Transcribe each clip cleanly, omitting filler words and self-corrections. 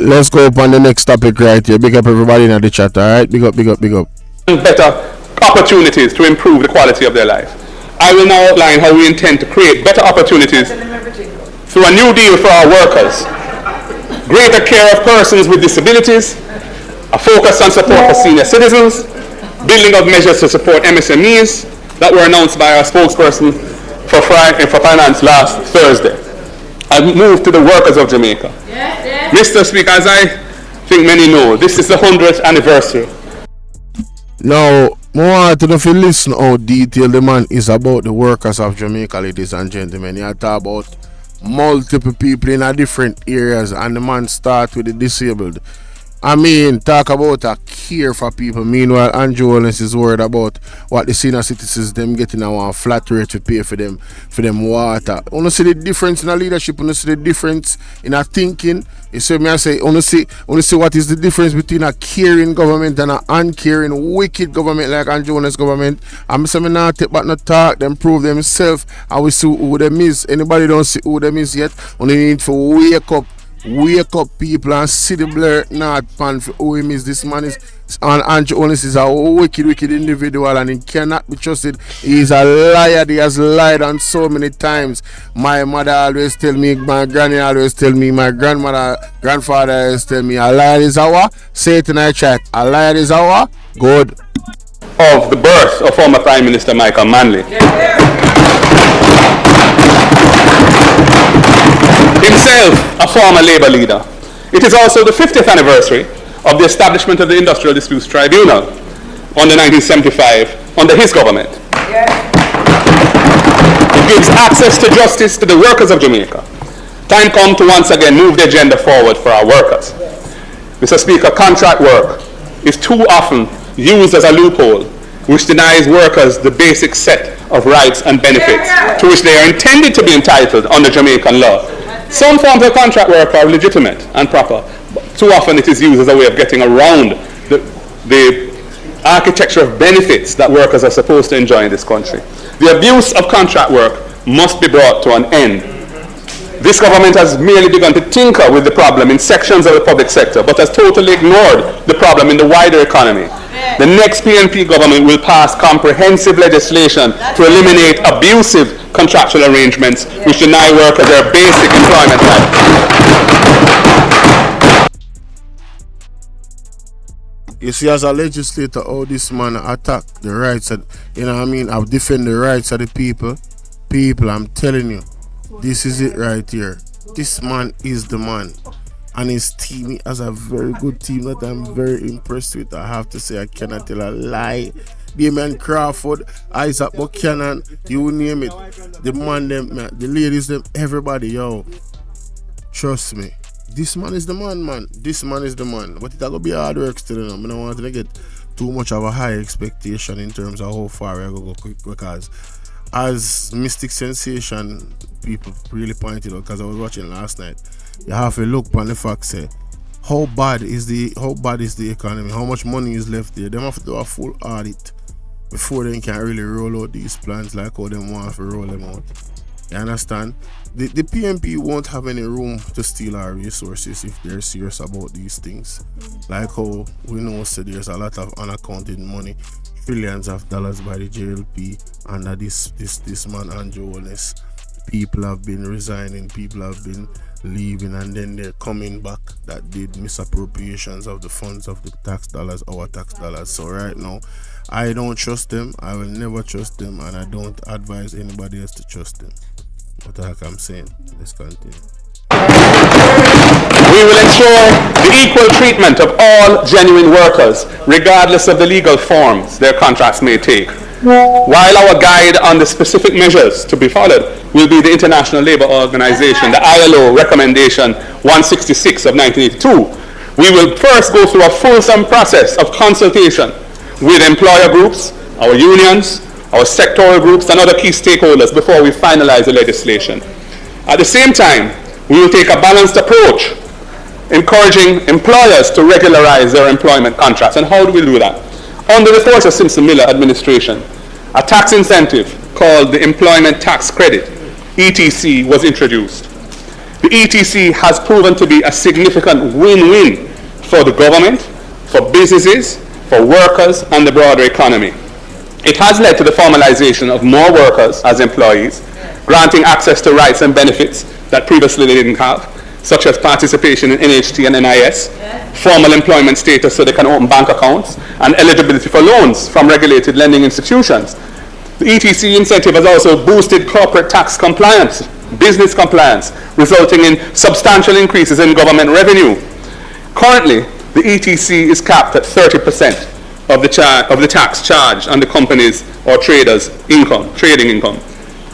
let's go up on the next topic right here. Big up everybody in the chat, alright? Big up, big up, big up. Better opportunities to improve the quality of their life. I will now outline how we intend to create better opportunities through a new deal for our workers, greater care of persons with disabilities, a focus on support for senior citizens, building of measures to support MSMEs that were announced by our spokesperson for finance last Thursday. I move to the workers of Jamaica. Mr. Speaker, as I think many know, this is the 100th anniversary. Now, more to the listen how detailed the man is about the workers of Jamaica, ladies and gentlemen. You talk about multiple people in a different areas, and the man start with the disabled. I mean, talk about a care for people. Meanwhile, Andrew Holness is worried about what the senior citizens them getting a flat rate to pay for them water. You see the difference in a leadership. You see the difference in a thinking. You see me I say, you see what is the difference between a caring government and an uncaring, wicked government like Andrew Holness government. I'm saying now take back no talk, them prove themselves, and we see who them is. Anybody don't see who them is yet? Only need to wake up people and see the blur not pan for who him is. This man is, and Andrew Holness is a wicked individual, and he cannot be trusted. He is a liar. He has lied on so many times. My mother always tell me, my granny always tell me, my grandfather always tell me, a liar is our, say it in our chat, a liar is our good. Of the birth of former Prime Minister Michael Manley. Himself a former Labour leader. It is also the 50th anniversary of the establishment of the Industrial Disputes Tribunal under 1975 under his government. It gives access to justice to the workers of Jamaica. Time come to once again move the agenda forward for our workers. Mr. Speaker, contract work is too often used as a loophole which denies workers the basic set of rights and benefits to which they are intended to be entitled under Jamaican law. Some forms of contract work are legitimate and proper, but too often it is used as a way of getting around the architecture of benefits that workers are supposed to enjoy in this country. The abuse of contract work must be brought to an end. This government has merely begun to tinker with the problem in sections of the public sector, but has totally ignored the problem in the wider economy. The next PNP government will pass comprehensive legislation to eliminate abusive contractual arrangements which deny workers their basic employment rights. You see, as a legislator, how this man attack the rights of, I've defend the rights of the people. People, I'm telling you, this is it right here. This man is the man. And his team, he has a very good team that I'm very impressed with. I have to say, I cannot tell a lie. Damien Crawford, Isaac Buchanan, you name it. The man, them, the ladies, them, everybody, yo. Trust me. This man is the man. This man is the man. But it's going to be hard work still, I don't want to get too much of a high expectation in terms of how far we're going to go, because as Mystic Sensation people really pointed out, because I was watching last night, you have to look on the fact, say, how bad is the economy, how much money is left there. They have to do a full audit before they can really roll out these plans like how they want to roll them out. You understand? The PNP won't have any room to steal our resources if they're serious about these things. Like how we know, so there's a lot of unaccounted money, trillions of dollars by the JLP under this man Andrew Holness. People have been resigning, people have been leaving, and then they're coming back that did misappropriations of the funds of the tax dollars, our tax dollars. So right now, I don't trust them. I will never trust them, and I don't advise anybody else to trust them. What the heck I'm saying? Let's continue. We will ensure the equal treatment of all genuine workers, regardless of the legal forms their contracts may take. While our guide on the specific measures to be followed will be the International Labour Organization, the ILO Recommendation 166 of 1982, we will first go through a fulsome process of consultation with employer groups, our unions, our sectoral groups, and other key stakeholders before we finalize the legislation. At the same time, we will take a balanced approach, encouraging employers to regularize their employment contracts. And how do we do that? Under the Porter Simpson Miller administration, a tax incentive called the Employment Tax Credit, ETC, was introduced. The ETC has proven to be a significant win-win for the government, for businesses, for workers, and the broader economy. It has led to the formalization of more workers as employees, granting access to rights and benefits that previously they didn't have, such as participation in NHT and NIS, formal employment status so they can open bank accounts, and eligibility for loans from regulated lending institutions. The ETC incentive has also boosted corporate tax compliance, business compliance, resulting in substantial increases in government revenue. Currently, the ETC is capped at 30% of the tax charged on the company's or traders' trading income.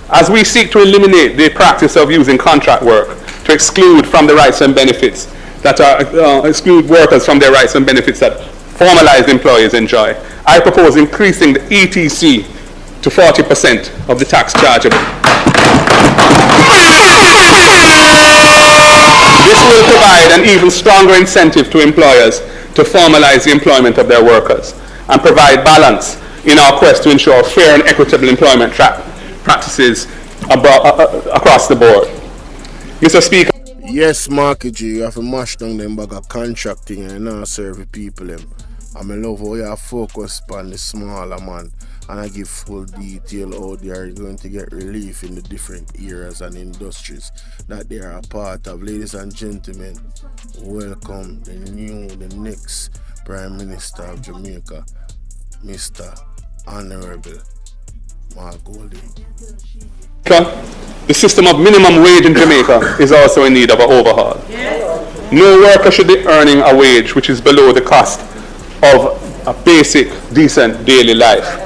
As we seek to eliminate the practice of using contract work to exclude from the rights and benefits that are exclude workers from their rights and benefits that formalized employees enjoy, I propose increasing the ETC to 40% of the tax chargeable. This will provide an even stronger incentive to employers to formalize the employment of their workers and provide balance in our quest to ensure fair and equitable employment practices across the board. Mr. Speaker. Yes, Marky G, you have to mash down them bag of contracting and not serve the people them. And I love how you have focus on the smaller man and I give full detail how they are going to get relief in the different areas and industries that they are a part of. Ladies and gentlemen, welcome the next Prime Minister of Jamaica, Mr. Honorable Mark Goldie. The system of minimum wage in Jamaica is also in need of an overhaul. No worker should be earning a wage which is below the cost of a basic, decent daily life.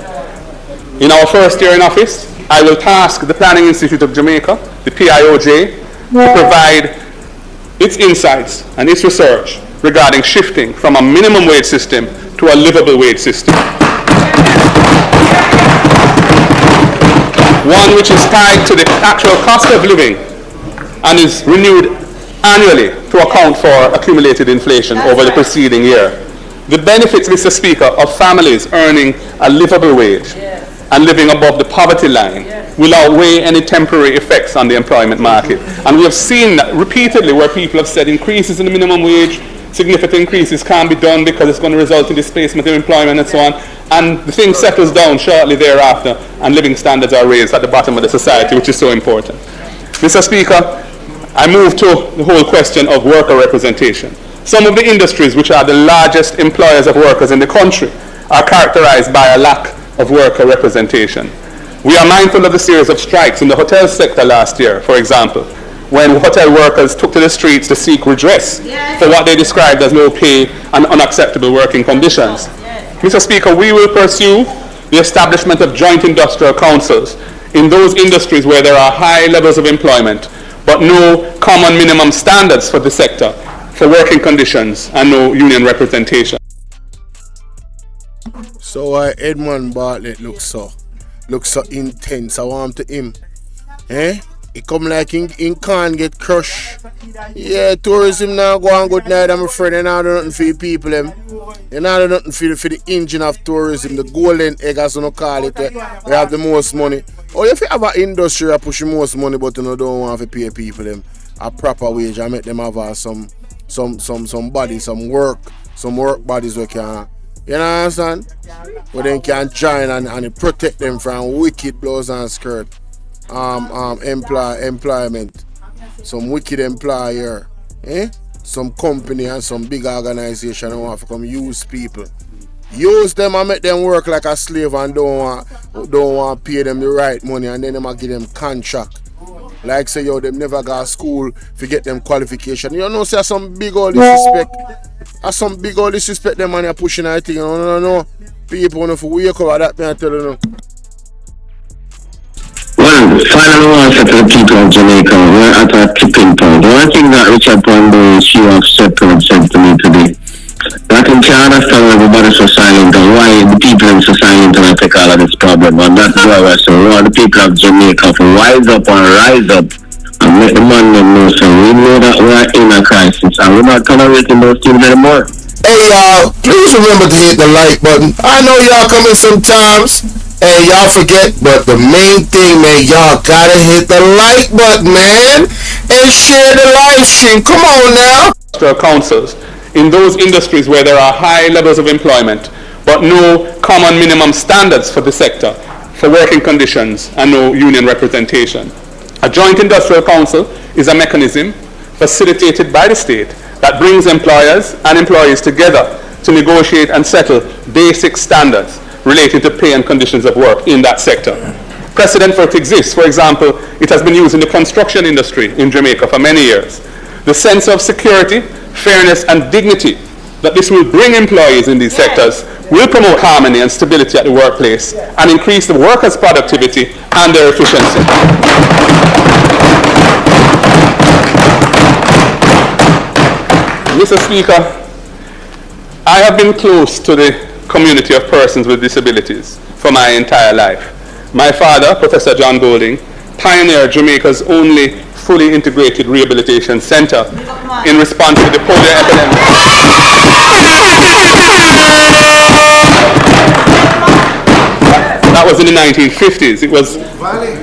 In our first year in office, I will task the Planning Institute of Jamaica, the PIOJ, to provide its insights and its research regarding shifting from a minimum wage system to a livable wage system. One which is tied to the actual cost of living and is renewed annually to account for accumulated inflation over the preceding year. The benefits, Mr. Speaker, of families earning a livable wage and living above the poverty line will outweigh any temporary effects on the employment market. And we have seen that repeatedly where people have said increases in the minimum wage, significant increases can't be done because it's going to result in displacement of employment and so on. And the thing settles down shortly thereafter and living standards are raised at the bottom of the society, which is so important. Mr. Speaker, I move to the whole question of worker representation. Some of the industries which are the largest employers of workers in the country are characterized by a lack of worker representation. We are mindful of the series of strikes in the hotel sector last year, for example, when hotel workers took to the streets to seek redress for what they described as low pay and unacceptable working conditions. Mr. Speaker, we will pursue the establishment of joint industrial councils in those industries where there are high levels of employment, but no common minimum standards for the sector, for working conditions, and no union representation. So Edmund Bartlett looks so intense. I want to him. He come like he can't get crushed. Yeah, tourism now go on good night, I'm afraid. They not do nothing for the people them. They not do nothing for the engine of tourism, the golden egg as you call it. We have the most money. Or if you have an industry that push the most money but you don't want to pay people them a proper wage and make them have some body, some work bodies we can. You know what I'm saying? But then can join and protect them from wicked blows and skirt. Employment. Some wicked employer. Some company and some big organization want to come use people. Use them and make them work like a slave and don't want to pay them the right money and then them give them contract. Like say them never got school to get them qualification. You know, say some big old disrespect. Some big old disrespect them and you're pushing that thing. No. People want to wake up at that, me I tell you. Well, final answer to the people of Jamaica. We're at a tipping point. The one thing that Richard Pondo, CEO of Settlement, said to me today, that we can understand why everybody's so silent and why the people are so silent and take all of this problem. And that's why we're saying we want the people of Jamaica to rise up and make the man them know. So we know that we're in a crisis and we're not tolerating those things anymore. Hey y'all, please remember to hit the like button. I know y'all coming sometimes. Hey, y'all forget, but the main thing, man, y'all gotta hit the like button, man, and share the live stream. Come on now. Industrial councils in those industries where there are high levels of employment, but no common minimum standards for the sector, for working conditions, and no union representation. A joint industrial council is a mechanism facilitated by the state that brings employers and employees together to negotiate and settle basic standards relating to pay and conditions of work in that sector. Precedent for it exists. For example, it has been used in the construction industry in Jamaica for many years. The sense of security, fairness, and dignity that this will bring employees in these sectors will promote harmony and stability at the workplace and increase the workers' productivity and their efficiency. Mr. Speaker, I have been close to the community of persons with disabilities for my entire life. My father, Professor John Golding, pioneered Jamaica's only fully integrated rehabilitation center in response to the polio epidemic. That was in the 1950s. It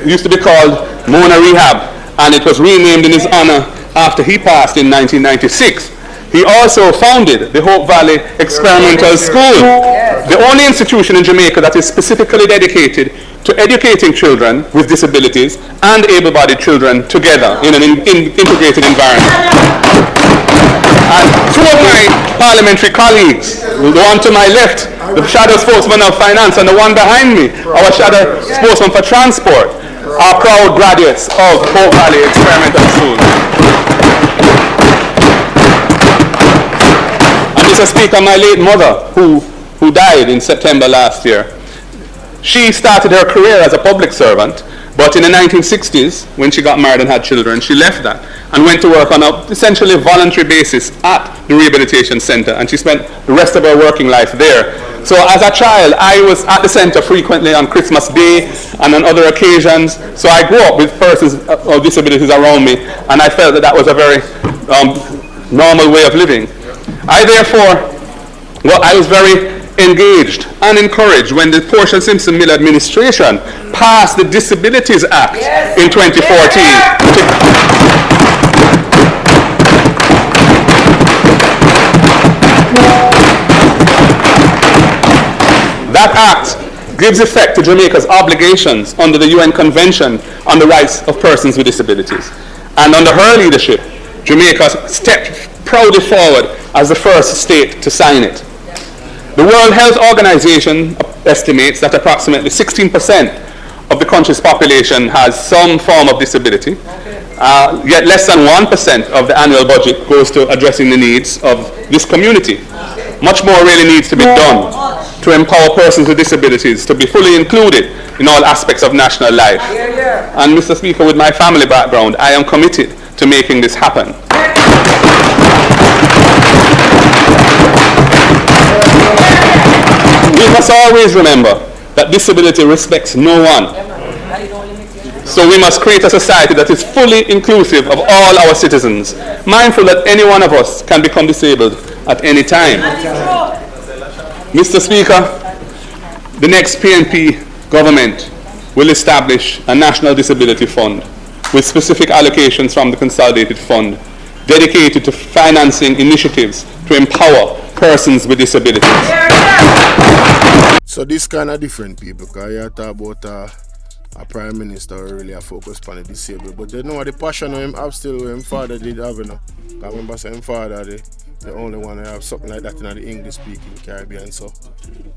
used to be called Mona Rehab, and it was renamed in his honor after he passed in 1996. He also founded the Hope Valley Experimental School, the only institution in Jamaica that is specifically dedicated to educating children with disabilities and able-bodied children together in an integrated environment. And two of my parliamentary colleagues, the one to my left, the shadow spokesman of finance, and the one behind me, our shadow spokesman for transport, are proud graduates of Hope Valley Experimental School. Mr. Speaker, my late mother, who died in September last year, she started her career as a public servant, but in the 1960s, when she got married and had children, she left that and went to work on a essentially voluntary basis at the rehabilitation center, and she spent the rest of her working life there. So as a child, I was at the center frequently on Christmas Day and on other occasions, so I grew up with persons with disabilities around me, and I felt that that was a very normal way of living. I was very engaged and encouraged when the Portia Simpson Mill administration passed the Disabilities Act in 2014. That act gives effect to Jamaica's obligations under the UN Convention on the Rights of Persons with Disabilities. And under her leadership, Jamaica stepped proudly forward as the first state to sign it. The World Health Organization estimates that approximately 16% of the country's population has some form of disability, yet less than 1% of the annual budget goes to addressing the needs of this community. Much more really needs to be done to empower persons with disabilities to be fully included in all aspects of national life. And Mr. Speaker, with my family background, I am committed to making this happen. We must always remember that disability respects no one. So we must create a society that is fully inclusive of all our citizens, mindful that any one of us can become disabled at any time. Mr. Speaker, the next PNP government will establish a national disability fund with specific allocations from the consolidated fund dedicated to financing initiatives to empower persons with disabilities. So this kind of different people, because you talk about a prime minister who really a focus on the disabled, but they know the passion of him have still what his father did have, you know. I remember saying father the only one to have something like that in the English speaking Caribbean, so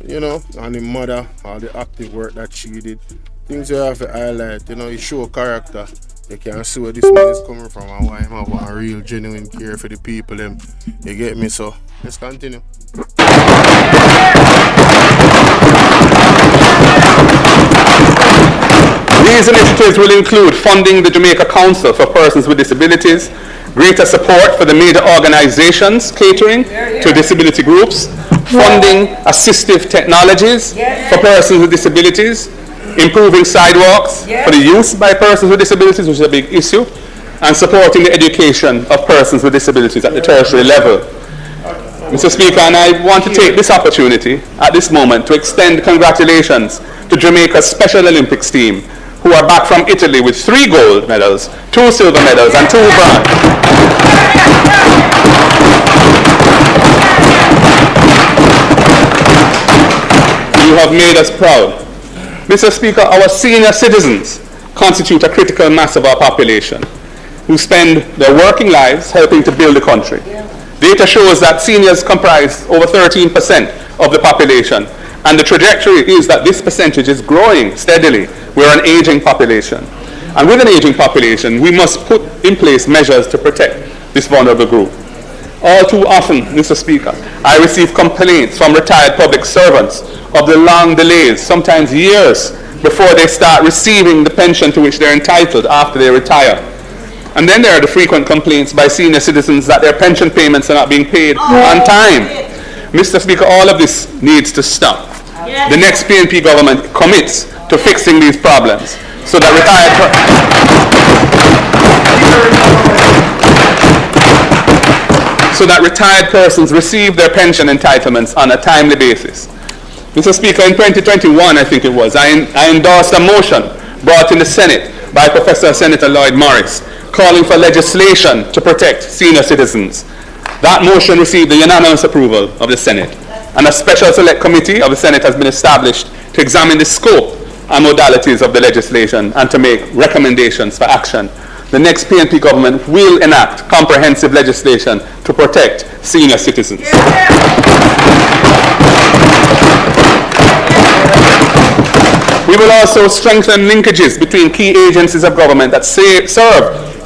you know, and the mother, all the active work that she did, things you have to highlight, you know, you show character. You can see where this man is coming from and why him have a real genuine care for the people them. You get me? So let's continue. These initiatives will include funding the Jamaica Council for Persons with Disabilities, greater support for the major organizations catering to disability groups, funding assistive technologies for persons with disabilities, improving sidewalks for the use by persons with disabilities, which is a big issue, and supporting the education of persons with disabilities at the tertiary level. Mr. Speaker, and I want to take this opportunity at this moment to extend congratulations to Jamaica's Special Olympics team, who are back from Italy with 3 gold medals, 2 silver medals, and 2 bronze. You have made us proud. Mr. Speaker, our senior citizens constitute a critical mass of our population, who spend their working lives helping to build the country. Data shows that seniors comprise over 13% of the population, and the trajectory is that this percentage is growing steadily. We're an aging population. And with an aging population, we must put in place measures to protect this vulnerable group. All too often, Mr. Speaker, I receive complaints from retired public servants of the long delays, sometimes years, before they start receiving the pension to which they're entitled after they retire. And then there are the frequent complaints by senior citizens that their pension payments are not being paid on time. Mr. Speaker, all of this needs to stop. The next PNP government commits to fixing these problems so that retired persons receive their pension entitlements on a timely basis. Mr. Speaker, in 2021, I think it was, I endorsed a motion brought in the Senate by Professor Senator Lloyd Morris, calling for legislation to protect senior citizens. That motion received the unanimous approval of the Senate, and a special select committee of the Senate has been established to examine the scope and modalities of the legislation and to make recommendations for action. The next PNP government will enact comprehensive legislation to protect senior citizens. We will also strengthen linkages between key agencies of government that serve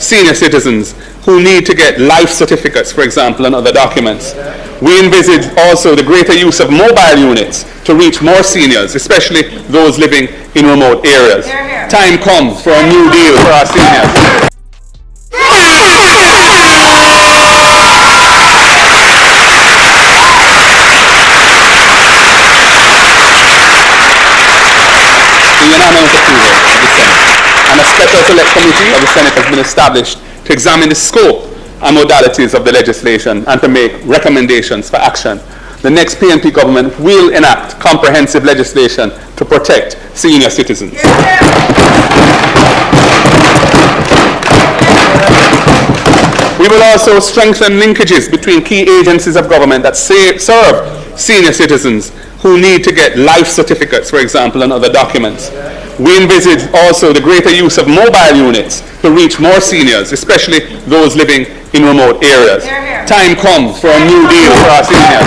senior citizens who need to get life certificates, for example, and other documents. We envisage also the greater use of mobile units to reach more seniors, especially those living in remote areas. Time comes for a new deal for our seniors. The unanimous approval of the Senate, and a special select committee of the Senate has been established to examine the scope and modalities of the legislation and to make recommendations for action. The next PNP government will enact comprehensive legislation to protect senior citizens. We will also strengthen linkages between key agencies of government that serve senior citizens who need to get life certificates, for example, and other documents. We envisage also the greater use of mobile units to reach more seniors, especially those living in remote areas. Time comes for a new deal for our seniors.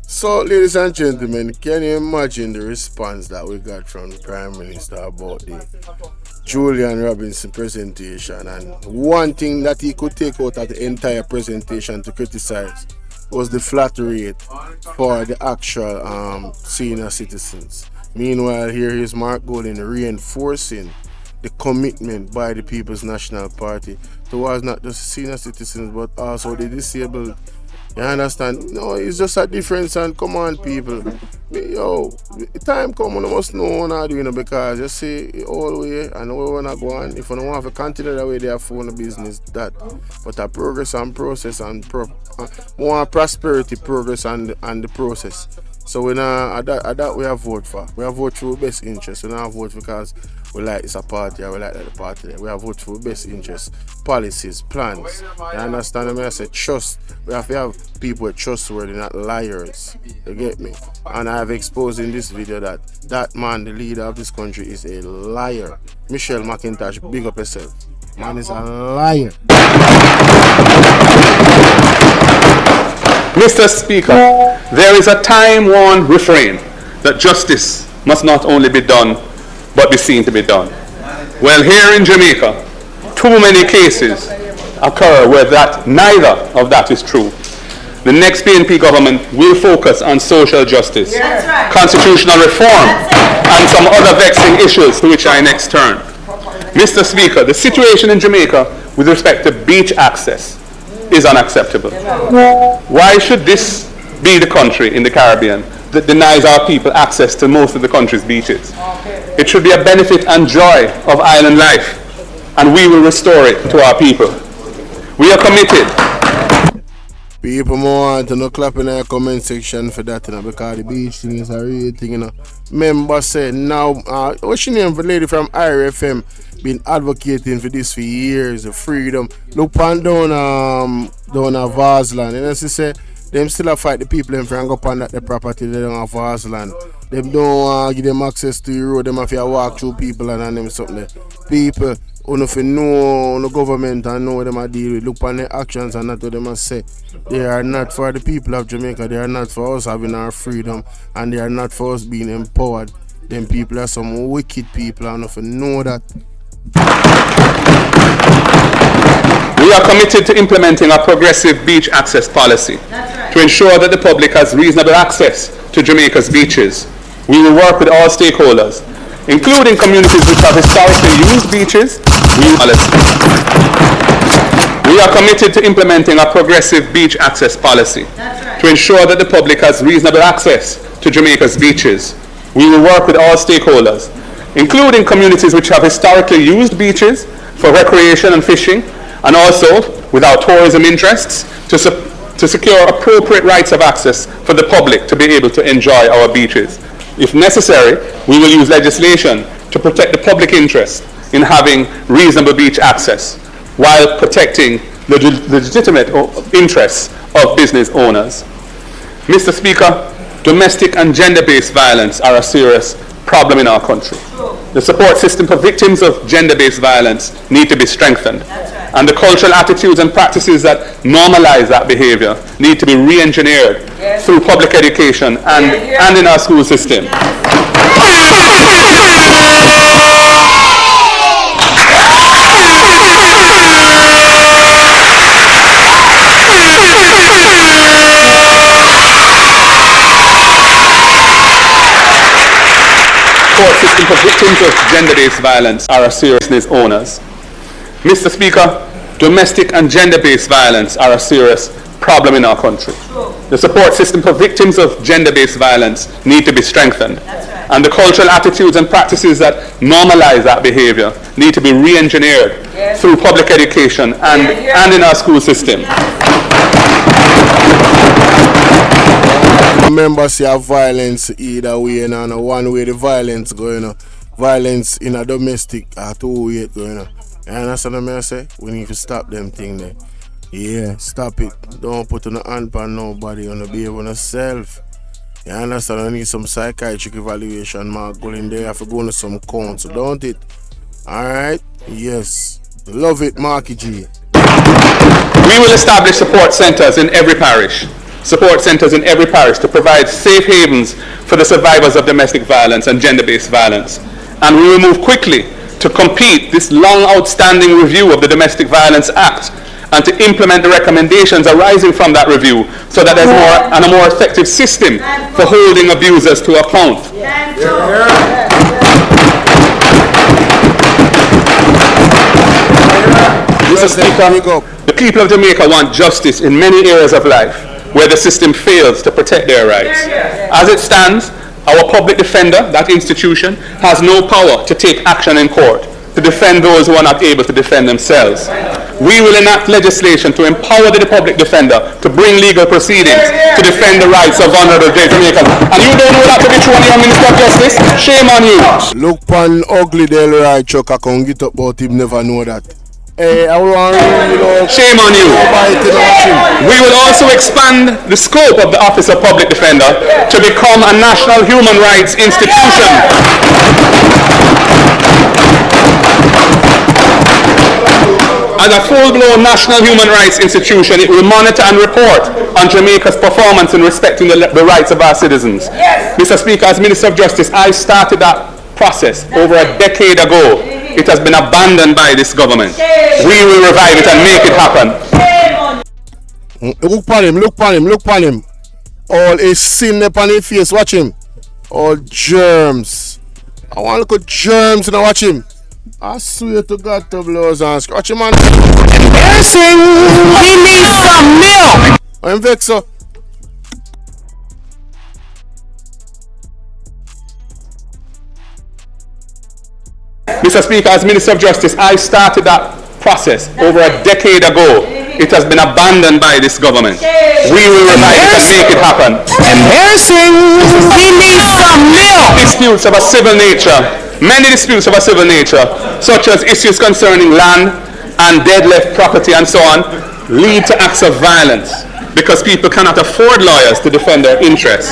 So, ladies and gentlemen, can you imagine the response that we got from the Prime Minister about the Julian Robinson presentation? And one thing that he could take out of the entire presentation to criticize was the flat rate for the actual senior citizens. Meanwhile, here is Mark Golding reinforcing the commitment by the People's National Party towards not just senior citizens but also the disabled. You understand? No, it's just a difference, and come on, people. Yo, time come when you must know what I'm doing, because you see all way and where we wanna go on. If you don't want to continue that way, they are for the business that. But a progress and process and more prosperity, progress and the process. So we that we have vote for. We have vote for best interest. We don't vote because we like it's a party or we like the party. We have vote for best interest, policies, plans. You understand me? I say trust. We have to have people trustworthy, not liars. You get me? And I have exposed in this video that man, the leader of this country, is a liar. Michelle McIntosh, big up yourself. Man is a liar. Mr. Speaker, there is a time-worn refrain that justice must not only be done, but be seen to be done. Well, here in Jamaica, too many cases occur where neither of that is true. The next PNP government will focus on social justice, constitutional reform, and some other vexing issues to which I next turn. Mr. Speaker, the situation in Jamaica with respect to beach access is unacceptable. Why should this be the country in the Caribbean that denies our people access to most of the country's beaches? It should be a benefit and joy of island life, and we will restore it to our people. We are committed. People more want to no clap in the comment section for that, because the beach thing is a real thing, Member said now, what's your name for lady from IRFM? Been advocating for this for years, the freedom. Look on down at Varsland, she say them still a fight the people in front go upon that the property they don't have Varsland. Them don't give them access to the road, them have to walk through people and them something there. People who know no government and know what them are deal with. Look on their actions and not what them are say. They are not for the people of Jamaica, they are not for us having our freedom, and they are not for us being empowered. Them people are some wicked people and if you know that. We are committed to implementing a progressive beach access policy to ensure that the public has reasonable access to Jamaica's beaches. We will work with all stakeholders, including communities which have historically used beaches. We are committed to implementing a progressive beach access policy to ensure that the public has reasonable access to Jamaica's beaches. We will work with all stakeholders, including communities which have historically used beaches for recreation and fishing, and also with our tourism interests to secure appropriate rights of access for the public to be able to enjoy our beaches. If necessary, we will use legislation to protect the public interest in having reasonable beach access while protecting the legitimate interests of business owners. Mr. Speaker, domestic and gender-based violence are a serious problem in our country. The support system for victims of gender-based violence need to be strengthened, and the cultural attitudes and practices that normalize that behavior need to be re-engineered through public education and in our school system. Support system for victims of gender-based violence are a serious business owners. Mr. Speaker, domestic and gender-based violence are a serious problem in our country. The support system for victims of gender-based violence need to be strengthened, and the cultural attitudes and practices that normalize that behavior need to be re-engineered through public education and in our school system. Remember, see a violence either way, and one way the violence going, violence in a domestic, or two way going. You understand what I say? We need to stop them thing there. Yeah, stop it. Don't put on the hand on nobody, on the behave on yourself. You understand? I need some psychiatric evaluation, Mark. Go in there, you have to go into some counsel, don't it? Alright? Yes. Love it, Marky G. We will establish support centers in every parish. Support centers in every parish to provide safe havens for the survivors of domestic violence and gender-based violence. And we will move quickly to complete this long outstanding review of the Domestic Violence Act and to implement the recommendations arising from that review so that there's a more effective system for holding abusers to account. Mr. Speaker, the people of Jamaica want justice in many areas of life where the system fails to protect their rights. As it stands, our public defender, that institution, has no power to take action in court to defend those who are not able to defend themselves. We will enact legislation to empower the public defender to bring legal proceedings to defend the rights of vulnerable Jamaicans. And you don't know that to be true, your Minister of Justice? Shame on you. Look pan ugly Delroy Chuck, I can get up but him never know that. Hey, I want shame on you. We will also expand the scope of the Office of Public Defender to become a national human rights institution. As a full-blown national human rights institution, it will monitor and report on Jamaica's performance in respecting the rights of our citizens. Mr. Speaker, as Minister of Justice, I started that process over a decade ago. It has been abandoned by this government. We will revive it and make it happen. Look on him, look on him, look on him. All is sin upon his face, watch him. All germs. I want to look at germs and I watch him. I swear to God to blows and scratch him, man. Embarrassing! We need some milk! I'm vexed, sir. Mr. Speaker, as Minister of Justice, I started that process over a decade ago. It has been abandoned by this government. We will revive it and make it happen. Embarrassing. We need some milk. Disputes of a civil nature, many disputes of a civil nature, such as issues concerning land and dead left property and so on, lead to acts of violence because people cannot afford lawyers to defend their interests.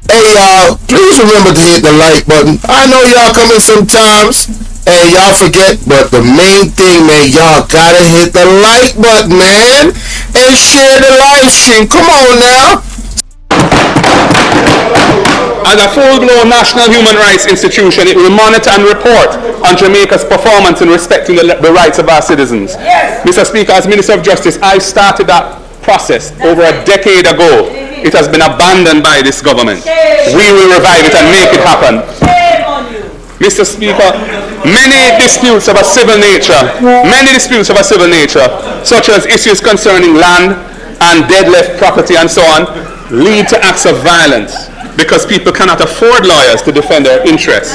Hey y'all, please remember to hit the like button. I know y'all coming sometimes and y'all forget, but the main thing, man, y'all gotta hit the like button, man, and share the live stream. Come on now. As a full-blown national human rights institution, it will monitor and report on Jamaica's performance in respecting the rights of our citizens. Yes. Mr. Speaker, as Minister of Justice, I started that process over a decade ago. It has been abandoned by this government. We will revive it and make it happen. Mr. Speaker, many disputes of a civil nature, such as issues concerning land and dead left property and so on, lead to acts of violence because people cannot afford lawyers to defend their interests.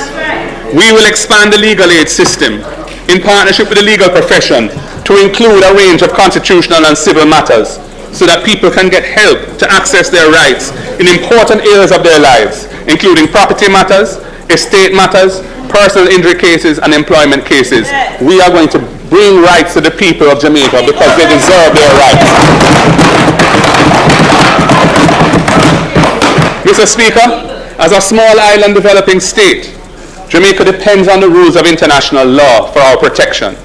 We will expand the legal aid system in partnership with the legal profession to include a range of constitutional and civil matters so that people can get help to access their rights in important areas of their lives, including property matters, estate matters, personal injury cases, and employment cases. We are going to bring rights to the people of Jamaica because they deserve their rights. Mr. Speaker, as a small island developing state, Jamaica depends on the rules of international law for our protection.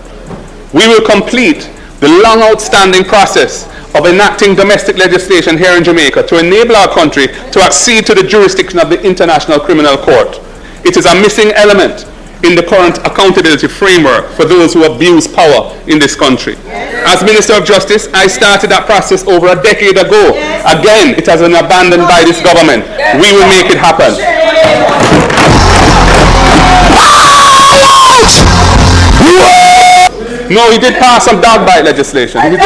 We will complete the long outstanding process of enacting domestic legislation here in Jamaica to enable our country to accede to the jurisdiction of the International Criminal Court. It is a missing element in the current accountability framework for those who abuse power in this country. As Minister of Justice, I started that process over a decade ago. Again, it has been abandoned by this government. We will make it happen. No, he did pass some dog bite legislation. Mr.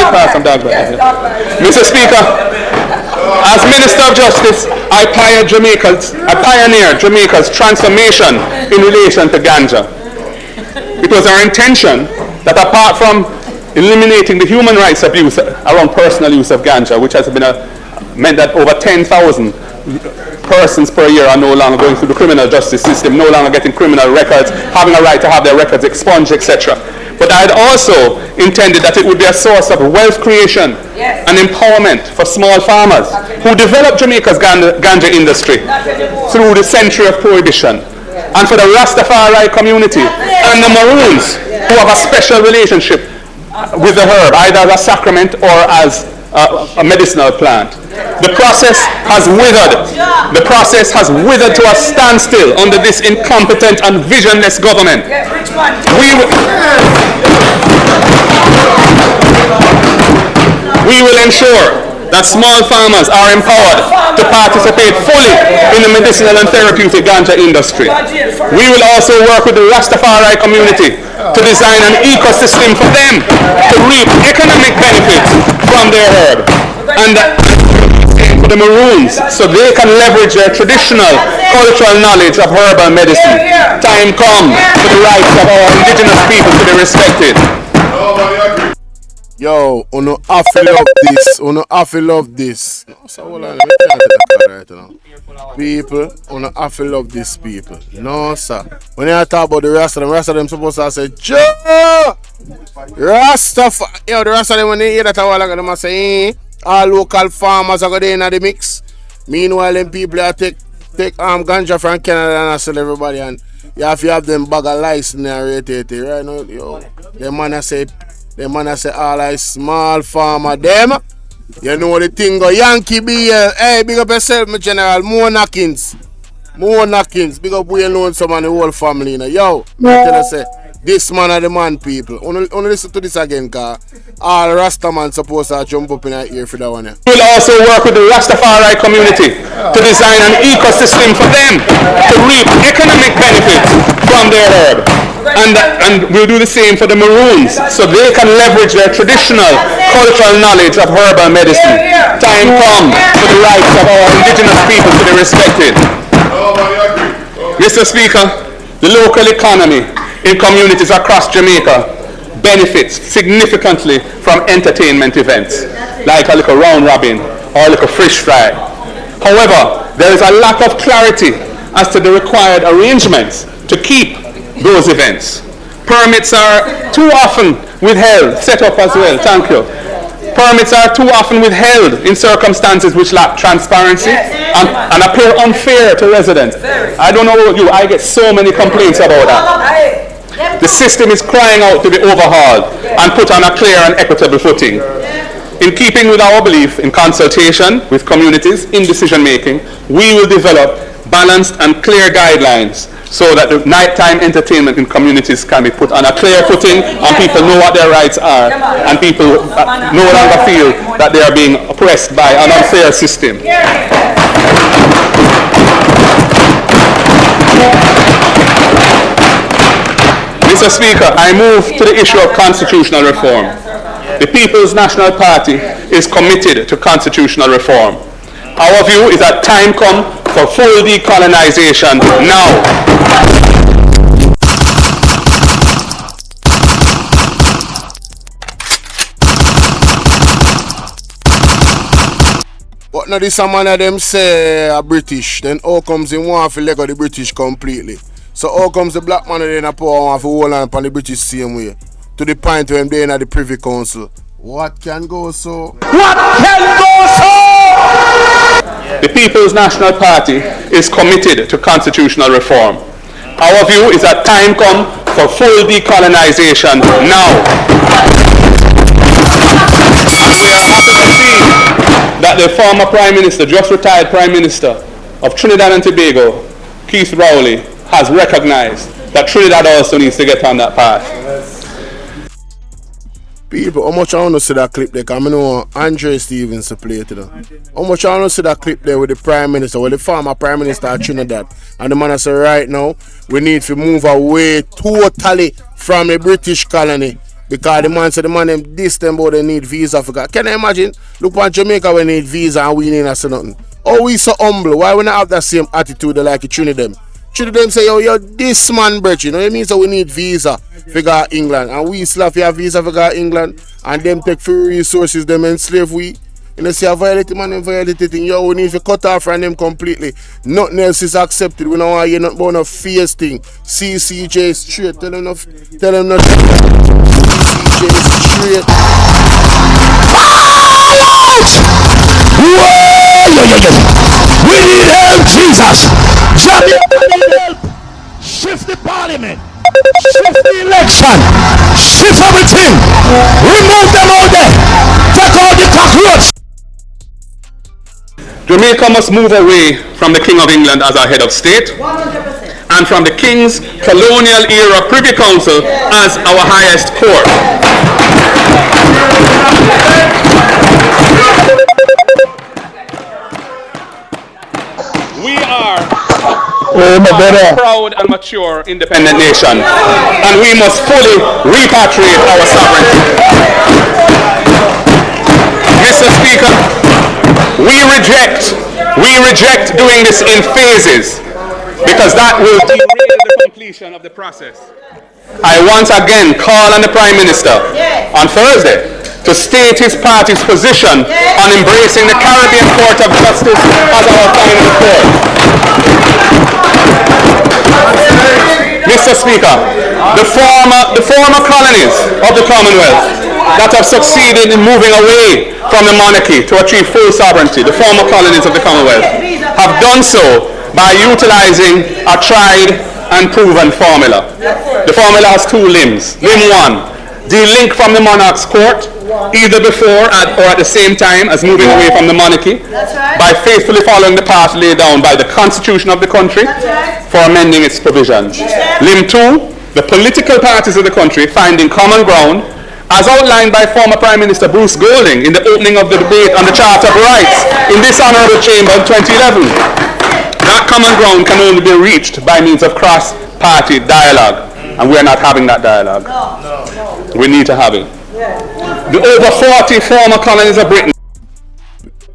Speaker, as Minister of Justice, I pioneered Jamaica's transformation in relation to ganja. It was our intention that apart from eliminating the human rights abuse around personal use of ganja, which has been meant that over 10,000 persons per year are no longer going through the criminal justice system, no longer getting criminal records, having a right to have their records expunged, etc. But I had also intended that it would be a source of wealth creation and empowerment for small farmers who developed Jamaica's ganja industry through the century of prohibition. And for the Rastafari community and the Maroons who have a special relationship with the herb, either as a sacrament or as a medicinal plant. The process has withered. The process has withered to a standstill under this incompetent and visionless government. We will ensure that small farmers are empowered to participate fully in the medicinal and therapeutic ganja industry. We will also work with the Rastafari community to design an ecosystem for them to reap economic benefits from their herb, and for the Maroons so they can leverage their traditional cultural knowledge of herbal medicine. Time come for the rights of our indigenous people to be respected. Yo, uno have to love this. So hold on, let me turn to that right now. People, uno have to love this people. No, sir. When you talk about the rest of them supposed to say, Joe! Rastafari. Yo, the rest of them, when they hear that, they say, all local farmers are going in the mix. Meanwhile, them people are take ganja from Canada and sell everybody. And you have to have them bag of license narrated. Right now, yo, the man say all I small farmer them. You know the thing go Yankee BL. Hey, big up yourself, my general. More knockings. Big up we alone some and the whole family. You know. Yo, I tell you say, this man are the man people. Only listen to this again, cause all Rastaman supposed to jump up in our ear for that one. We will also work with the Rastafari community to design an ecosystem for them to reap economic benefits from their herb. And we'll do the same for the Maroons so they can leverage their traditional cultural knowledge of herbal medicine. Time come for the rights of our indigenous people to be respected. Mr. Speaker, the local economy in communities across Jamaica benefits significantly from entertainment events, like a little round robin or a little fish fry. However, there is a lack of clarity as to the required arrangements to keep those events. Permits are too often withheld, set up as well, thank you. Permits are too often withheld in circumstances which lack transparency and appear unfair to residents. I don't know about you, I get so many complaints about that. The system is crying out to be overhauled and put on a clear and equitable footing. In keeping with our belief in consultation with communities in decision making, we will develop balanced and clear guidelines so that the nighttime entertainment in communities can be put on a clear footing and people know what their rights are and people no longer feel that they are being oppressed by an unfair system. Mr. Speaker, I move to the issue of constitutional reform. The People's National Party is committed to constitutional reform. Our view is that time come for full decolonization now. But now this a man of them say a British, then how comes in want to let go the British completely? So how comes the black man in a power want to hold on upon the British same way? To the point where they in the Privy Council. What can go so? What can go so? The People's National Party is committed to constitutional reform. Our view is that time come for full decolonization now. We are happy to see that the former Prime Minister, just retired Prime Minister of Trinidad and Tobago, Keith Rowley, has recognized that Trinidad also needs to get on that path. People, how much I want to see that clip there? Because I know Andre Stevens to play it. How much I want to see that clip there with the Prime Minister, with the former Prime Minister of Trinidad. And the man has said right now, we need to move away totally from the British colony. Because the man said the man them this them but they need visa for God. Can you imagine? Look at Jamaica we need visa and we need say nothing. Oh, we so humble. Why we not have that same attitude like Trinidad? Trinidad say, yo, you're this man, bro. You know what I mean? So we need visa for go England. And we still have to have visa for go England. And them take free resources, them enslave we. You know, see a violate man and violate thing. Yo, we need to cut off from them completely. Nothing else is accepted. We don't want to hear nothing about no fierce thing. CCJ straight. Tell them no. CCJ straight. We need help, Jesus. Jamaica need help. Shift the parliament. Shift the election. Shift everything. Remove them out there. Take out the cockroach. Jamaica must move away from the King of England as our head of state 100%. And from the King's colonial era Privy Council as our highest court. We are a proud and mature independent nation, and we must fully repatriate our sovereignty. Mr. Speaker, we reject doing this in phases because that will derail the completion of the process. I once again call on the Prime Minister on Thursday to state his party's position on embracing the Caribbean Court of Justice as our final court. Mr. Speaker, the former colonies of the Commonwealth that have succeeded in moving away from the monarchy to achieve full sovereignty, the former colonies of the Commonwealth, have done so by utilizing a tried and proven formula. The formula has two limbs. Limb one, delink from the monarch's court, either before or at the same time as moving away from the monarchy, by faithfully following the path laid down by the Constitution of the country for amending its provisions. Limb two, the political parties of the country finding common ground, as outlined by former Prime Minister Bruce Golding in the opening of the debate on the Charter of Rights in this honourable chamber in 2011. That common ground can only be reached by means of cross-party dialogue, and we're not having that dialogue. We need to have it. The over 40 former colonies of Britain.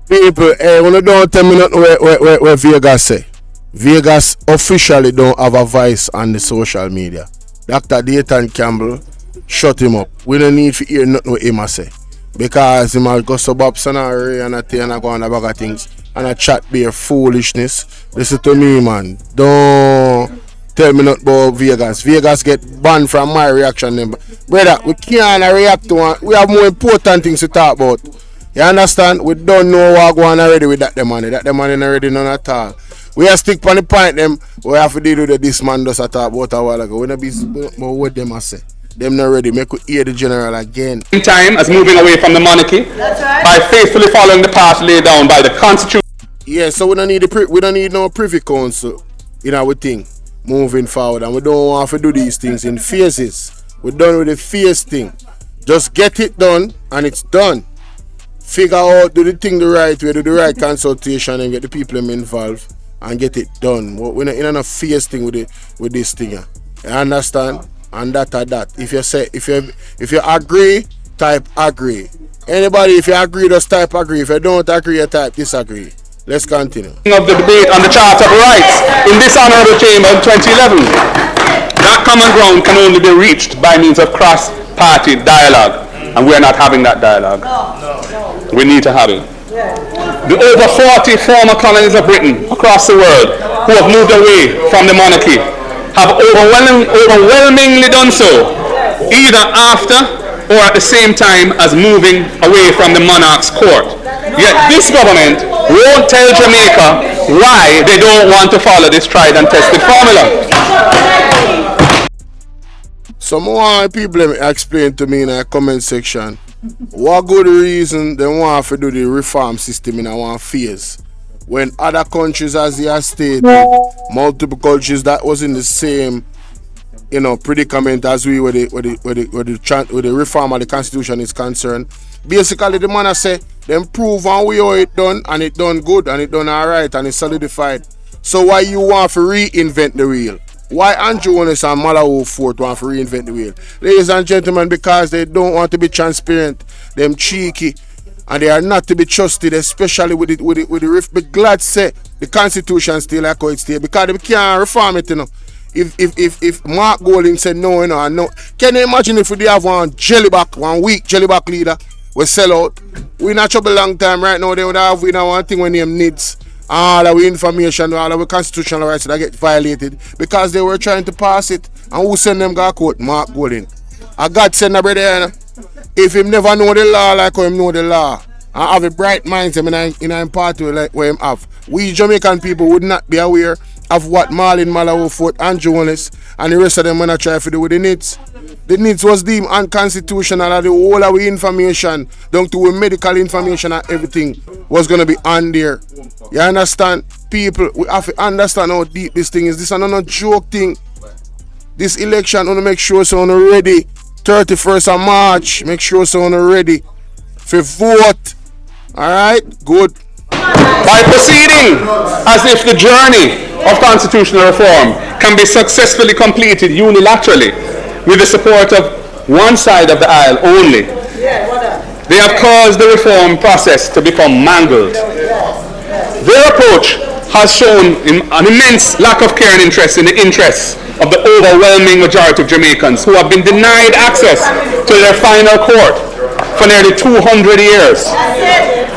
People, when you don't tell me nothing where Vegas say. Vegas officially don't have a voice on the social media. Dr. Dayton Campbell shut him up. We don't need to hear nothing what him a say. Because him a go sub up scenario and a thing and a go on a bag of things and a chat bare foolishness. Listen to me, man. Don't tell me nothing about Vegas. Vegas get banned from my reaction them. Brother, we can't react to one. We have more important things to talk about. You understand? We don't know what going already with that money. That money already none at all. We have stick on the point them. We have to deal with this man does a talk about a while ago. We don't be what them a say. Them not ready. Make we hear the general again. In time as moving away from the monarchy, by faithfully following the path laid down by the Constitution. Yeah, so we don't need no privy council in our thing moving forward, and we don't want to do these things in phases. We're done with the phase thing. Just get it done, and it's done. Figure out, do the thing the right way, do the right consultation, and get the people involved, and get it done. We're not in a phase thing with this thing. You understand? And that. If you agree, type agree. Anybody, if you agree, just type agree. If you don't agree, you type disagree. Let's continue. Of the debate on the Charter of Rights in this honourable chamber in 2011. That common ground can only be reached by means of cross-party dialogue, and we're not having that dialogue. We need to have it. The over 40 former colonies of Britain across the world who have moved away from the monarchy have overwhelmingly done so, either after or at the same time as moving away from the monarch's court. Yet this government won't tell Jamaica why they don't want to follow this tried and tested formula. Some more people explain to me in the comment section what good reason they want to do the reform system in one phase. When other countries, as they have stated, multiple countries that was in the same, predicament as we with the reform of the constitution is concerned. Basically, the man say them prove and we how it done, and it done good, and it done alright, and it's solidified. So why you want to reinvent the wheel? Why Andrew Jones and Malawi Fort want to reinvent the wheel? Ladies and gentlemen, because they don't want to be transparent, them cheeky, and they are not to be trusted, especially with the rift. Be glad say the constitution still like how it still, because they can't reform it, If Mark Golding said no, no. Can you imagine if we have one weak jellyback leader we sell out? We in a trouble long time right now. They would have one thing when them needs all our information, all our constitutional rights that get violated because they were trying to pass it. And who send them go court? Mark Golding. A God send a brother. If him never know the law like how him know the law and have a bright mind in a party like where him have, we Jamaican people would not be aware of what Marlin Malawi Fort and Jonas and the rest of them when I try to do with the needs. The needs was deemed unconstitutional, and the whole of the information, down to medical information and everything, was going to be on there. You understand? People, we have to understand how deep this thing is. This is not a joke thing. This election, want to make sure so we're ready. 31st of March, make sure so we're ready for vote. Alright? Good. By proceeding as if the journey of constitutional reform can be successfully completed unilaterally with the support of one side of the aisle only, they have caused the reform process to become mangled. Their approach has shown an immense lack of care and interest in the interests of the overwhelming majority of Jamaicans who have been denied access to their final court for nearly 200 years.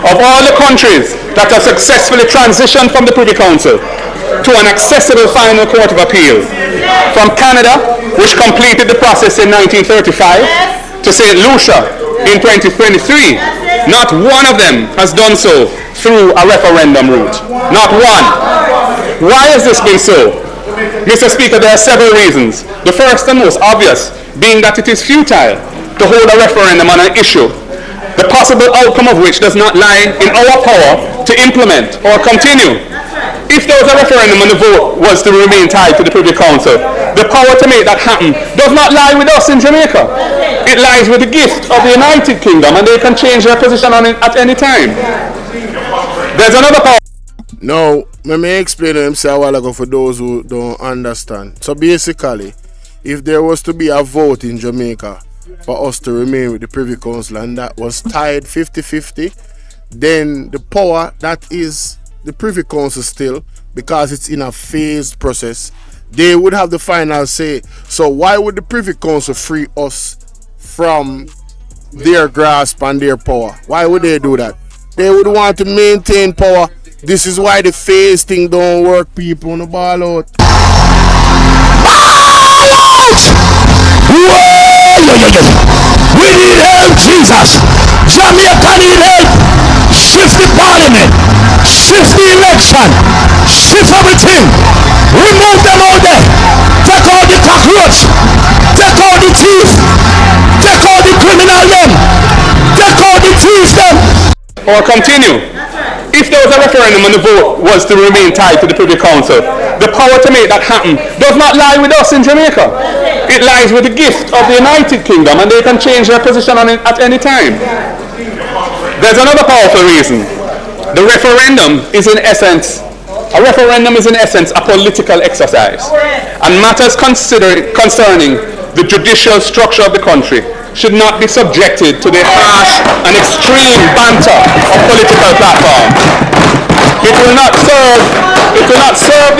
Of all the countries that have successfully transitioned from the Privy Council to an accessible final court of appeal, from Canada, which completed the process in 1935, to St. Lucia in 2023, not one of them has done so through a referendum route. Not one. Why has this been so? Mr. Speaker, there are several reasons. The first and most obvious being that it is futile to hold a referendum on an issue, the possible outcome of which does not lie in our power to implement or continue. If there was a referendum and the vote was to remain tied to the Privy Council, the power to make that happen does not lie with us in Jamaica. It lies with the gift of the United Kingdom, and they can change their position on it at any time. There's another power. Now, let me explain to him a while ago for those who don't understand. So basically, if there was to be a vote in Jamaica for us to remain with the Privy Council and that was tied 50-50, then the power that is the Privy Council still, because it's in a phased process, they would have the final say. So why would the Privy Council free us from their grasp and their power. Why would they do that? They would want to maintain power. This is why the phase thing don't work, people. On the ball out. We need help, Jesus. Jamaica need help. Shift the parliament. Shift the election. Shift everything. Remove them out there. Take out the cockroach. Take out the thief. Take out the criminal them. Take out the thief them. Or continue. If there was a referendum and the vote was to remain tied to the Privy Council, the power to make that happen does not lie with us in Jamaica. It lies with the gift of the United Kingdom, and they can change their position on it at any time. There's another powerful reason. The referendum is in essence a political exercise, and matters concerning the judicial structure of the country should not be subjected to the harsh and extreme banter of political platforms. It will not serve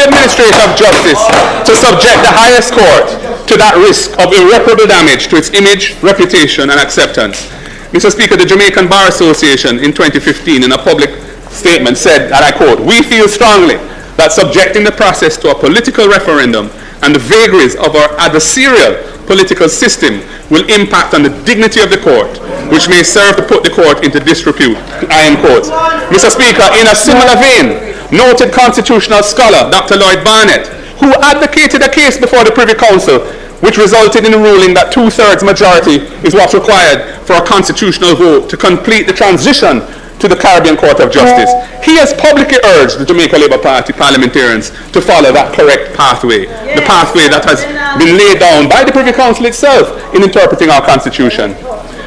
the administration of justice to subject the highest court to that risk of irreparable damage to its image, reputation, and acceptance. Mr. Speaker, the Jamaican Bar Association in 2015 in a public statement said, and I quote, "We feel strongly that subjecting the process to a political referendum and the vagaries of our adversarial political system will impact on the dignity of the court, which may serve to put the court into disrepute." I end quote. Mr. Speaker, in a similar vein, noted constitutional scholar Dr. Lloyd Barnett, who advocated a case before the Privy Council which resulted in a ruling that 2/3 majority is what's required for a constitutional vote to complete the transition to the Caribbean Court of Justice. He has publicly urged the Jamaica Labour Party parliamentarians to follow that correct pathway, the pathway that has been laid down by the Privy Council itself in interpreting our Constitution.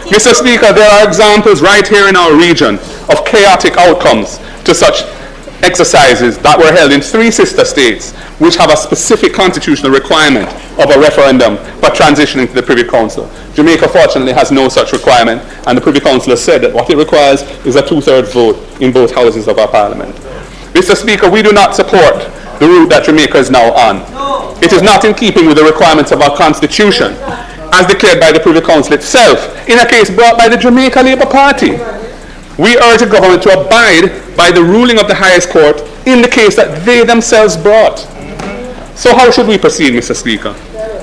Mr. Speaker, there are examples right here in our region of chaotic outcomes to such exercises that were held in 3 sister states which have a specific constitutional requirement of a referendum for transitioning to the Privy Council. Jamaica fortunately has no such requirement, and the Privy Council has said that what it requires is a 2/3 vote in both houses of our parliament. Mr. Speaker, we do not support the route that Jamaica is now on. It is not in keeping with the requirements of our Constitution, as declared by the Privy Council itself in a case brought by the Jamaica Labour Party. We urge the government to abide by the ruling of the highest court in the case that they themselves brought. So how should we proceed, Mr. Speaker?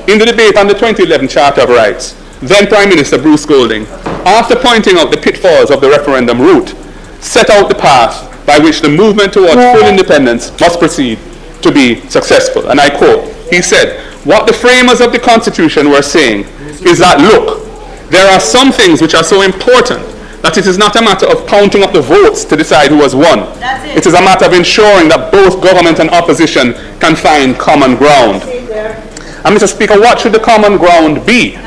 In the debate on the 2011 Charter of Rights, then Prime Minister Bruce Golding, after pointing out the pitfalls of the referendum route, set out the path by which the movement towards full independence must proceed to be successful. And I quote, he said, "What the framers of the Constitution were saying is that, look, there are some things which are so important that it is not a matter of counting up the votes to decide who has won. It is a matter of ensuring that both government and opposition can find common ground." And Mr. Speaker, what should the common ground be?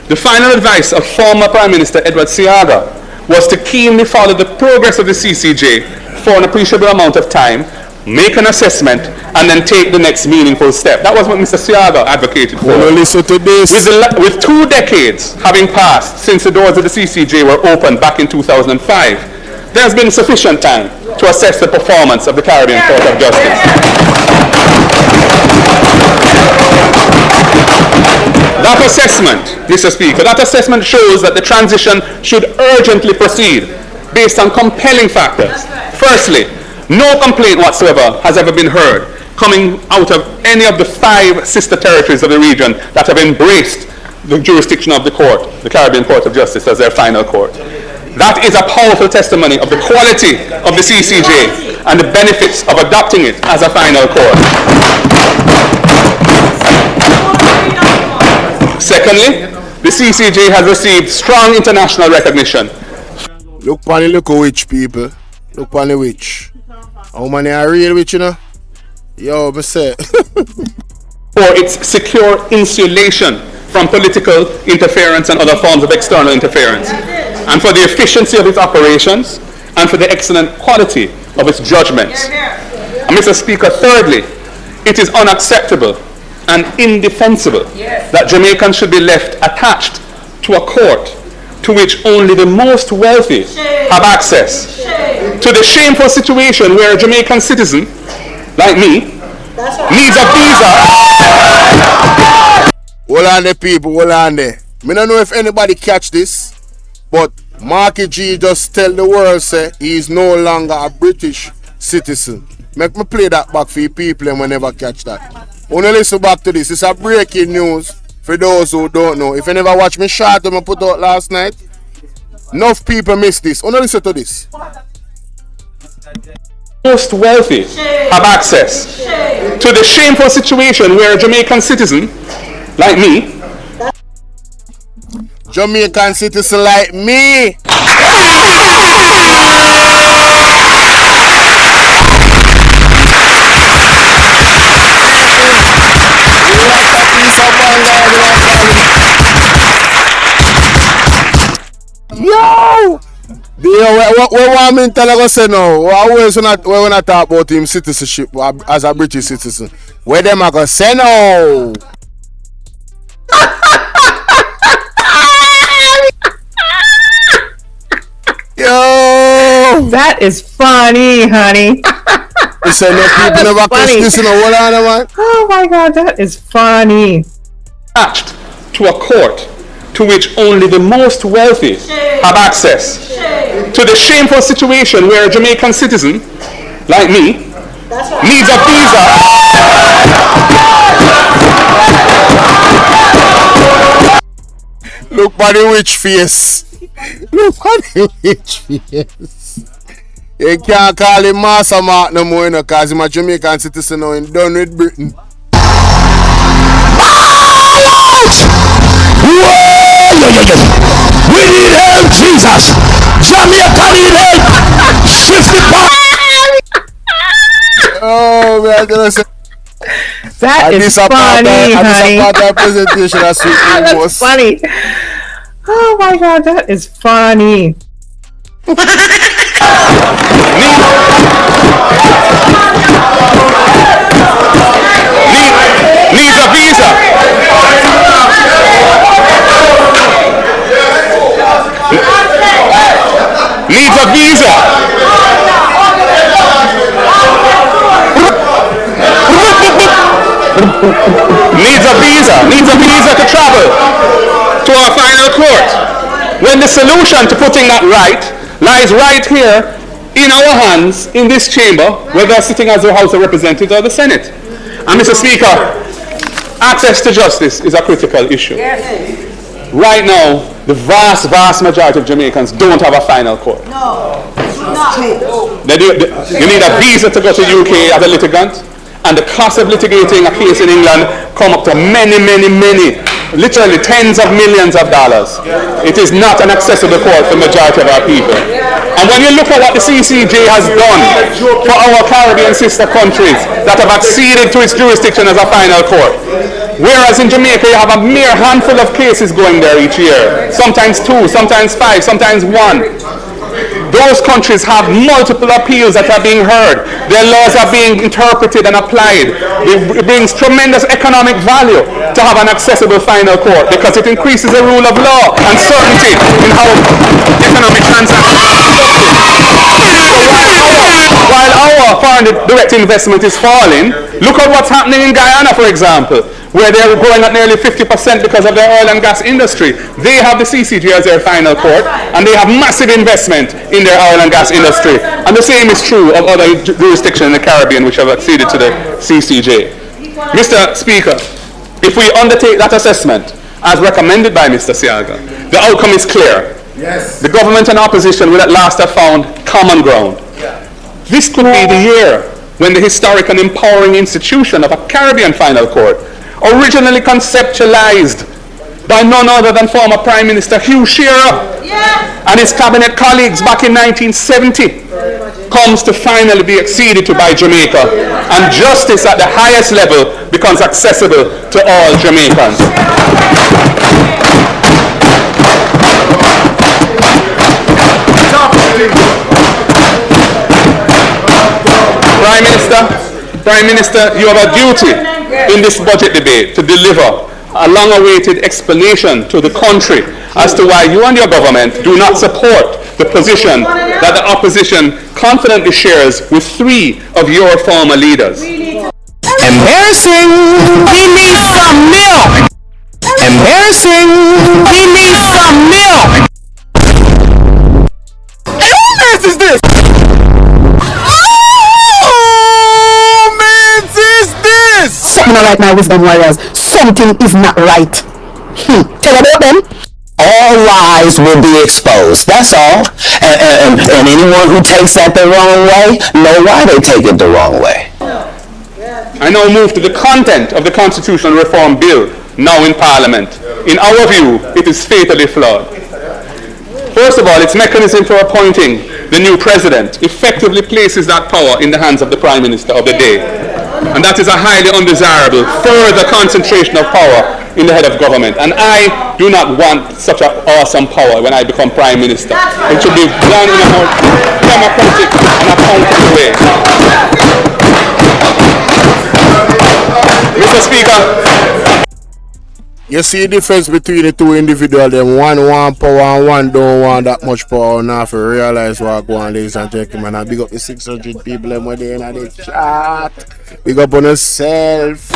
The final advice of former Prime Minister Edward Seaga was to keenly follow the progress of the CCJ for an appreciable amount of time, make an assessment, and then take the next meaningful step. That was what Mr. Seaga advocated for. Well, listen to this. With 2 decades having passed since the doors of the CCJ were opened back in 2005, there has been sufficient time to assess the performance of the Caribbean Court of Justice. That assessment, Mr. Speaker, that assessment shows that the transition should urgently proceed based on compelling factors. Firstly, no complaint whatsoever has ever been heard coming out of any of the 5 sister territories of the region that have embraced the jurisdiction of the court, the Caribbean Court of Justice, as their final court. That is a powerful testimony of the quality of the CCJ and the benefits of adopting it as a final court. Secondly, the CCJ has received strong international recognition. Look on the little witch, people. Look on the witch. How many are real witch, you know? Yo, me say. For its secure insulation from political interference and other forms of external interference, and for the efficiency of its operations, and for the excellent quality of its judgments. And Mr. Speaker, thirdly, it is unacceptable and indefensible that Jamaicans should be left attached to a court to which only the most wealthy have access. To the shameful situation where a Jamaican citizen, like me, needs a visa. Hold on there, people, hold on there. Me don't know if anybody catch this, but Marky G just tell the world say he is no longer a British citizen. Make me play that back for you people and we never catch that. Wanna listen back to this. It's a breaking news for those who don't know. If you never watch me short I put out last night, enough people miss this. Wanna listen to this. Most wealthy have access to the shameful situation where a Jamaican citizen like me, Jamaican citizen like me, yo! What want me to tell you say now? We not talk about him citizenship as a British citizen. Where them are gonna say no? Yo! That is funny, honey. You say no people never catch this in a what on man? Oh my God, that is funny. attached to a court to which only the most wealthy have access to the shameful situation where a Jamaican citizen like me needs a visa. Look at the witch face. Look at the witch face. You can't call him Master Mark no more, because he's a Jamaican citizen now and done with Britain. We need help, Jesus. Jamaica need help. Shift the ball. Oh, man, I'm gonna say. That is funny, honey. That presentation, that's That's funny. Oh my God, that is funny. Needs a visa. Needs a visa. Needs a visa to travel to our final court. When the solution to putting that right lies right here in our hands, in this chamber, whether sitting as the House of Representatives or the Senate. And Mr. Speaker, access to justice is a critical issue. Right now, the vast majority of Jamaicans don't have a final court. No, not. You need a visa to go to UK as a litigant, and the cost of litigating a case in England come up to many, literally tens of millions of dollars. It is not an accessible court for the majority of our people. And when you look at what the CCJ has done for our Caribbean sister countries that have acceded to its jurisdiction as a final court, whereas in Jamaica you have a mere handful of cases going there each year, sometimes 2, sometimes 5, sometimes 1. Those countries have multiple appeals that are being heard. Their laws are being interpreted and applied. It brings tremendous economic value to have an accessible final court because it increases the rule of law and certainty in how economic transactions are conducted. So while our foreign direct investment is falling, look at what's happening in Guyana, for example, where they're growing at nearly 50% because of their oil and gas industry. They have the CCJ as their final court, and they have massive investment in their oil and gas industry. And the same is true of other jurisdictions in the Caribbean which have acceded to the CCJ. Mr. Speaker, if we undertake that assessment, as recommended by Mr. Siaga, the outcome is clear. Yes. The government and opposition will at last have found common ground. This could be the year when the historic and empowering institution of a Caribbean final court, originally conceptualized by none other than former Prime Minister Hugh Shearer and his cabinet colleagues back in 1970, comes to finally be acceded to by Jamaica, and justice at the highest level becomes accessible to all Jamaicans. Prime Minister, you have a duty in this budget debate to deliver a long-awaited explanation to the country as to why you and your government do not support the position that the opposition confidently shares with 3 of your former leaders. Embarrassing. He needs some milk. Embarrassing. He right now, wisdom warriors. Something is not right. Tell about them. All lies will be exposed. That's all. And anyone who takes that the wrong way know why they take it the wrong way. I now move to the content of the Constitutional Reform Bill, now in Parliament. In our view, it is fatally flawed. First of all, its mechanism for appointing the new president effectively places that power in the hands of the Prime Minister of the day. And that is a highly undesirable further concentration of power in the head of government. And I do not want such an awesome power when I become Prime Minister. It should be done in a more democratic and accountable way. Mr. Speaker. You see the difference between the two individuals, them one want power and one don't want that much power. Now if you realize what going on, ladies and gentlemen, and big up the 600 people them were in the chat. Big up on yourself.